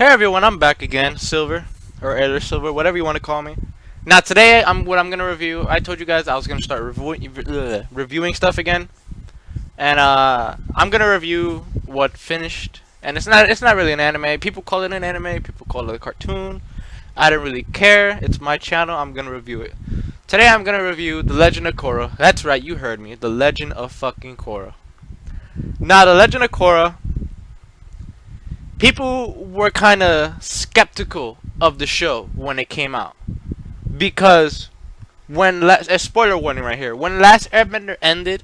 Hey everyone, I'm back again, Silver, or AirlessSilver, whatever you want to call me. Now today, what I'm gonna review. I told you guys I was gonna start reviewing stuff again, and I'm gonna review what finished. And it's not really an anime. People call it an anime. People call it a cartoon. I don't really care. It's my channel. I'm gonna review it. Today I'm gonna review The Legend of Korra. That's right, you heard me. The Legend of fucking Korra. Now, The Legend of Korra. People were kind of skeptical of the show when it came out because a spoiler warning right here. When Last Airbender ended,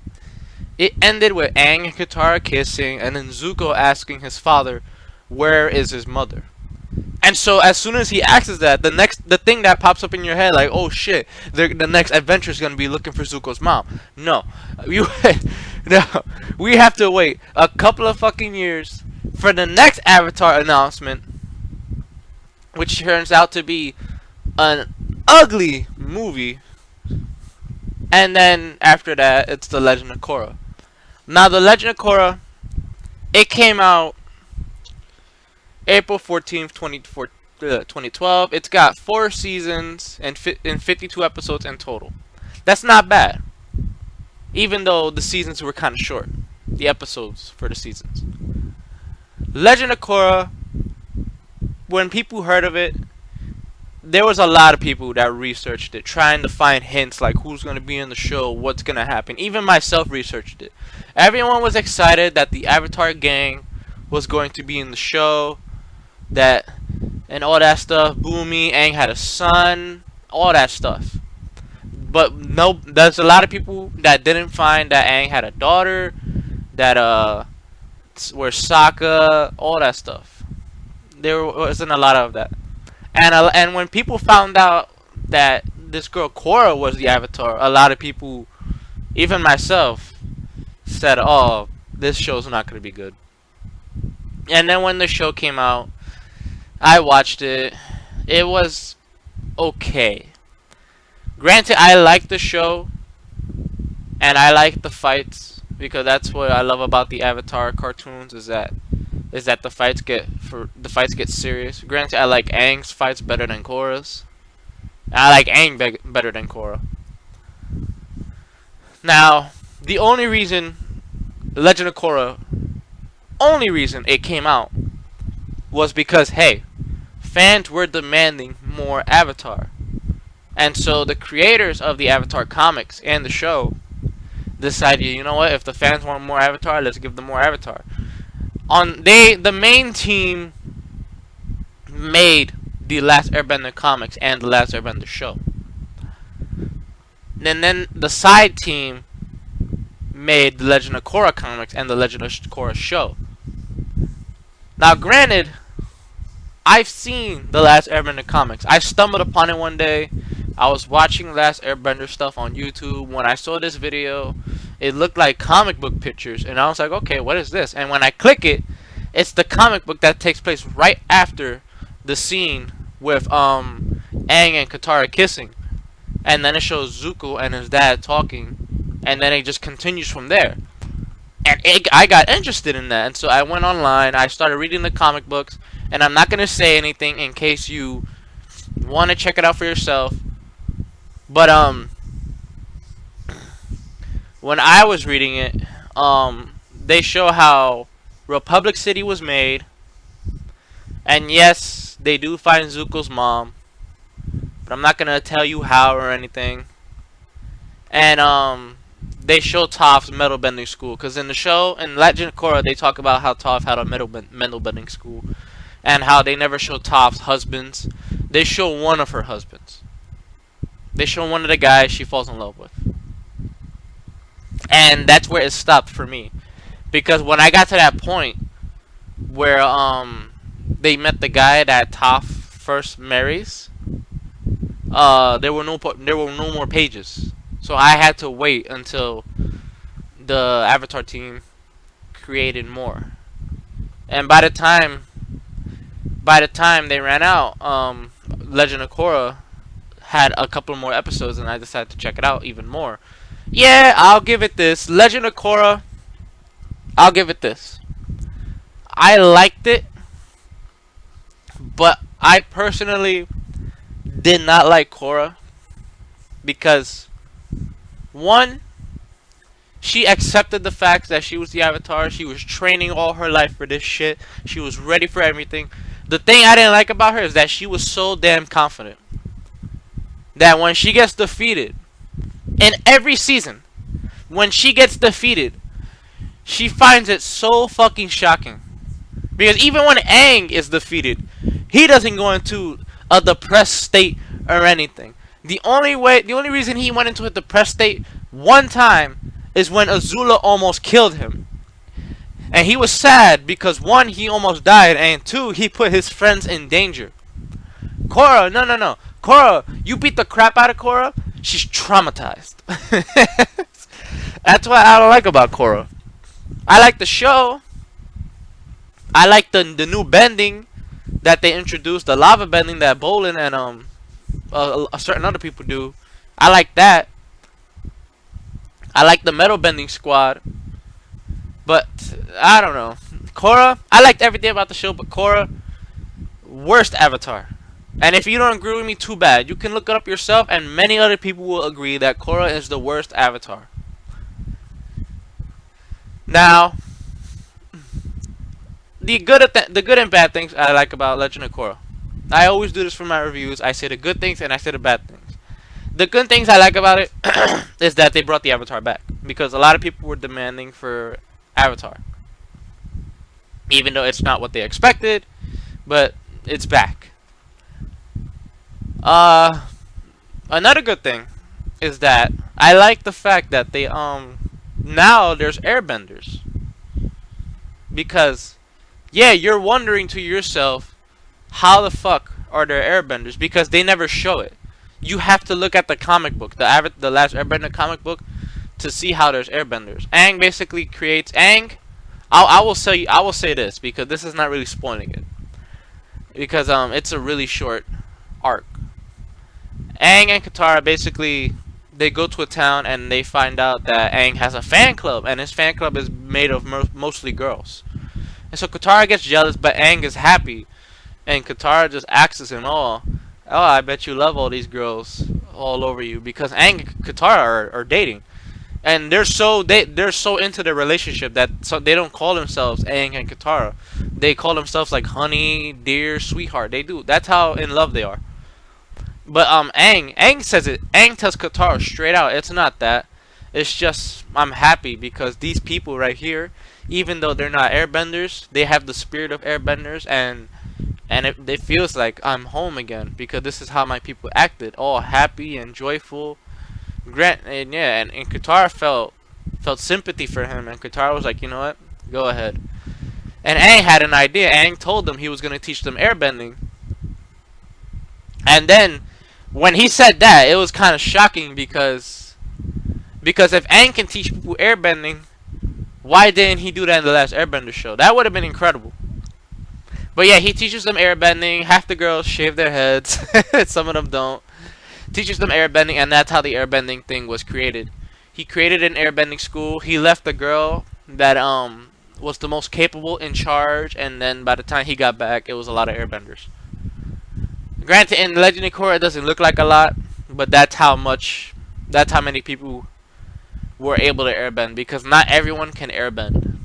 it ended with Aang and Katara kissing, and then Zuko asking his father, "Where is his mother?" And so, as soon as he asks that, the thing that pops up in your head, like, "Oh shit, the next adventure is gonna be looking for Zuko's mom." No, no, we have to wait a couple of fucking years for the next Avatar announcement, which turns out to be an ugly movie, and then after that, it's The Legend of Korra. Now, The Legend of Korra, it came out April 14th, 2012. It's got 4 seasons and 52 episodes in total. That's not bad, even though the seasons were kind of short, the episodes for the seasons. Legend of Korra, when people heard of it, there was a lot of people that researched it, trying to find hints like who's going to be in the show, what's going to happen. Even myself researched it. Everyone was excited that the Avatar gang was going to be in the show, and all that stuff. Boomy, Aang had a son, all that stuff. But no, there's a lot of people that didn't find that Aang had a daughter, that where Sokka, all that stuff. There wasn't a lot of that. And when people found out that this girl Korra was the Avatar, a lot of people, even myself, said, "Oh, this show's not going to be good." And then when the show came out, I watched it. It was okay. Granted, I liked the show, and I liked the fights, because that's what I love about the Avatar cartoons, is that the fights get serious. Granted, I like Aang's fights better than Korra's. I like Aang better than Korra. Now, the only reason The Legend of Korra, only reason it came out, was because, hey, fans were demanding more Avatar. And so the creators of the Avatar comics and the show decided, you know what, if the fans want more Avatar, let's give them more Avatar. The main team made the Last Airbender comics and the Last Airbender show. And then the side team made the Legend of Korra comics and the Legend of Korra show. Now, granted, I've seen the Last Airbender comics. I stumbled upon it one day. I was watching Last Airbender stuff on YouTube. When I saw this video, it looked like comic book pictures, and I was like, okay, what is this? And when I click it, it's the comic book that takes place right after the scene with Aang and Katara kissing. And then it shows Zuko and his dad talking, and then it just continues from there. And I got interested in that, and so I went online, I started reading the comic books, and I'm not going to say anything in case you want to check it out for yourself. But when I was reading it, they show how Republic City was made, and yes, they do find Zuko's mom, but I'm not gonna tell you how or anything. And they show Toph's metal bending school, because in the show, in Legend of Korra, they talk about how Toph had a metal bending school, and how they never show Toph's husbands. They show one of her husbands. They show one of the guys she falls in love with. And that's where it stopped for me. Because when I got to that point where they met the guy that Toph first marries, there were no more pages. So I had to wait until the Avatar team created more. And by the time they ran out, Legend of Korra had a couple more episodes, and I decided to check it out even more. Yeah, I'll give it this. Legend of Korra, I'll give it this. I liked it But I personally did not like Korra because one, she accepted the fact that she was the Avatar. She was training all her life for this shit. She was ready for everything. The thing I didn't like about her is that she was so damn confident that when she gets defeated, in every season, when she gets defeated, she finds it so fucking shocking. Because even when Aang is defeated, he doesn't go into a depressed state or anything. The only reason he went into a depressed state one time is when Azula almost killed him. And he was sad because one, he almost died, and two, he put his friends in danger. Korra, no. Korra, you beat the crap out of Korra, she's traumatized. That's what I don't like about Korra. I like the show. I like the new bending that they introduced, the lava bending that Bolin and a certain other people do. I like that. I like the metal bending squad. But I don't know. Korra, I liked everything about the show, but Korra, worst Avatar. And if you don't agree with me, too bad. You can look it up yourself, and many other people will agree that Korra is the worst Avatar. Now, the good and bad things I like about Legend of Korra. I always do this for my reviews. I say the good things and I say the bad things. The good things I like about it is that they brought the Avatar back, because a lot of people were demanding for Avatar, even though it's not what they expected, but it's back. Another good thing is that I like the fact that they now there's airbenders, because yeah, you're wondering to yourself, how the fuck are there airbenders, because they never show it. You have to look at the comic book, the last Airbender comic book, to see how there's airbenders. Aang basically creates Aang. I will say this because this is not really spoiling it, because it's a really short arc. Aang and Katara basically, they go to a town and they find out that Aang has a fan club, and his fan club is made of mostly girls. And so Katara gets jealous, but Aang is happy, and Katara just asks him, "Oh, I bet you love all these girls all over you," because Aang and Katara are dating, and they're so into their relationship that they don't call themselves Aang and Katara. They call themselves like honey, dear, sweetheart. They do. That's how in love they are. But Aang says it. Aang tells Katara straight out, it's not that. It's just I'm happy because these people right here, even though they're not airbenders, they have the spirit of airbenders, and it feels like I'm home again, because this is how my people acted, all happy and joyful. And Katara felt sympathy for him, and Katara was like, you know what, go ahead. And Aang had an idea. Aang told them he was gonna teach them airbending, and then when he said that, it was kind of shocking, because if Aang can teach people airbending, why didn't he do that in the last Airbender show? That would have been incredible. But yeah, he teaches them airbending. Half the girls shave their heads. Some of them don't. Teaches them airbending, and that's how the airbending thing was created. He created an airbending school. He left the girl that was the most capable in charge, and then by the time he got back, it was a lot of airbenders. Granted, in Legend of Korra, it doesn't look like a lot, but that's how many people were able to airbend, because not everyone can airbend.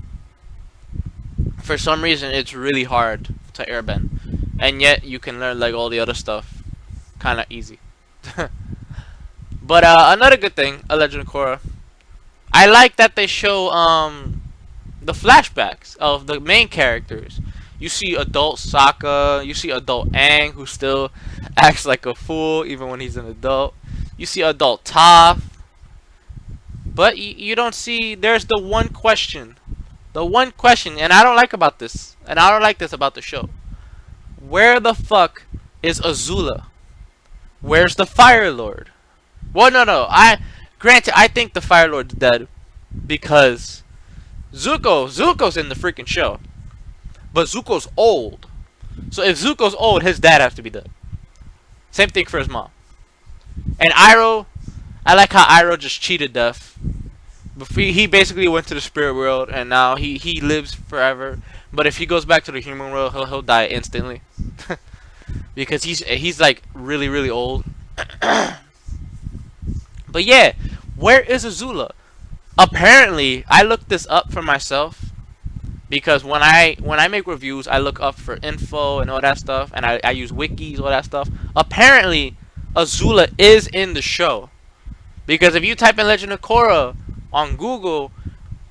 For some reason, it's really hard to airbend, and yet you can learn like all the other stuff kind of easy. But another good thing, a Legend of Korra, I like that they show the flashbacks of the main characters. You see adult Sokka, you see adult Aang, who still acts like a fool even when he's an adult. You see adult Toph, but you don't see. There's the one question, and I don't like about this, and I don't like this about the show. Where the fuck is Azula? Where's the Fire Lord? Well, no. Granted, I think the Fire Lord's dead, because Zuko's in the freaking show. But Zuko's old. So if Zuko's old, his dad has to be dead. Same thing for his mom. And Iroh, I like how Iroh just cheated death. He basically went to the spirit world, and now he lives forever. But if he goes back to the human world, he'll die instantly. because he's like really old. But yeah, where is Azula? Apparently, I looked this up for myself because when I make reviews, I look up for info and all that stuff, and I use wikis, all that stuff. Apparently, Azula is in the show because if you type in Legend of Korra on Google,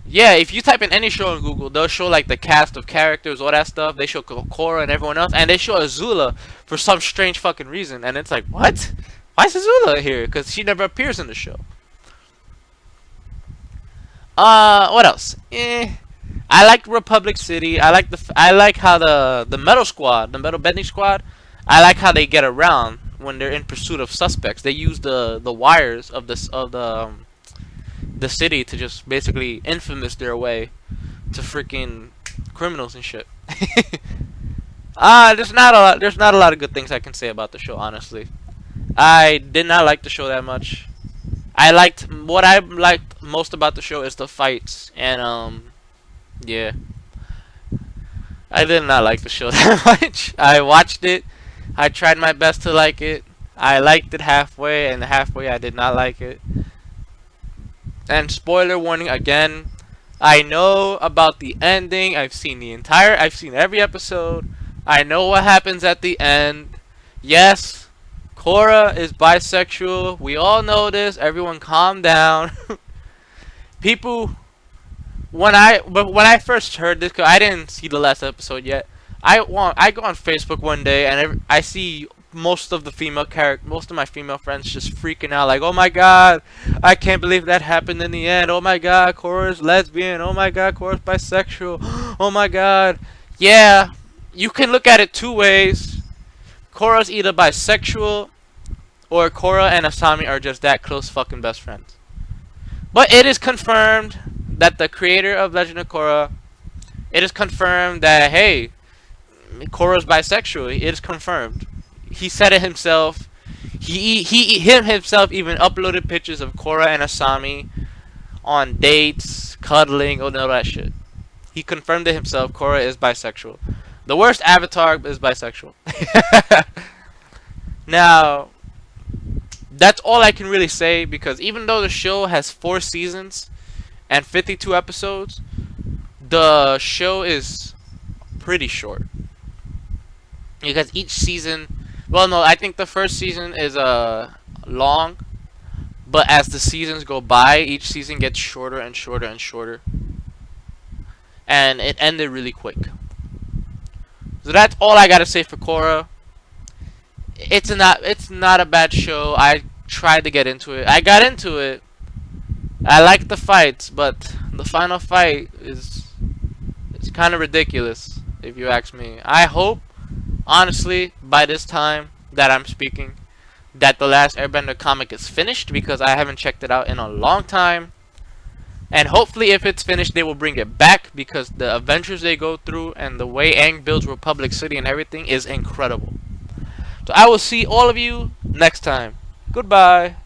yeah, if you type in any show on Google, they'll show like the cast of characters, all that stuff. They show Korra and everyone else, and they show Azula for some strange fucking reason, and it's like, what? Why is Azula here? Because she never appears in the show. What else? I like Republic City. I like how the Metal Squad, the Metal Bending Squad, I like how they get around when they're in pursuit of suspects. They use the wires of the city to just basically infamous their way to freaking criminals and shit. There's not a lot of good things I can say about the show, honestly. I did not like the show that much. What I liked most about the show is the fights, and yeah, I did not like the show that much. I watched it, I tried my best to like it. I liked it halfway, and halfway I did not like it. And spoiler warning again, I know about the ending. I've seen every episode. I know what happens at the end. Yes, Korra is bisexual. We all know this. Everyone calm down. People, when I first heard this, 'cause I didn't see the last episode yet. I go on Facebook one day and I see most of my female friends just freaking out like, oh my god, I can't believe that happened in the end. Oh my god, Korra's lesbian. Oh my god, Korra's bisexual. Oh my god. Yeah, you can look at it two ways. Korra's either bisexual or Korra and Asami are just that close fucking best friends. But it is confirmed that the creator of Legend of Korra, it is confirmed that, hey, Korra's bisexual. It is confirmed. He said it himself. Him himself even uploaded pictures of Korra and Asami on dates, cuddling, all that shit. He confirmed it himself. Korra is bisexual. The worst avatar is bisexual. Now, that's all I can really say, because even though the show has 4 seasons and 52 episodes, the show is pretty short. Because each season, well, no, I think the first season is long, but as the seasons go by, each season gets shorter and shorter and shorter. And it ended really quick. So that's all I gotta say for Korra. It's not a bad show. I tried to get into it. I got into it. I like the fights, but the final fight is kind of ridiculous, if you ask me. I hope, honestly, by this time that I'm speaking, that the last Airbender comic is finished, because I haven't checked it out in a long time. And hopefully if it's finished, they will bring it back, because the adventures they go through and the way Aang builds Republic City and everything is incredible. So I will see all of you next time. Goodbye.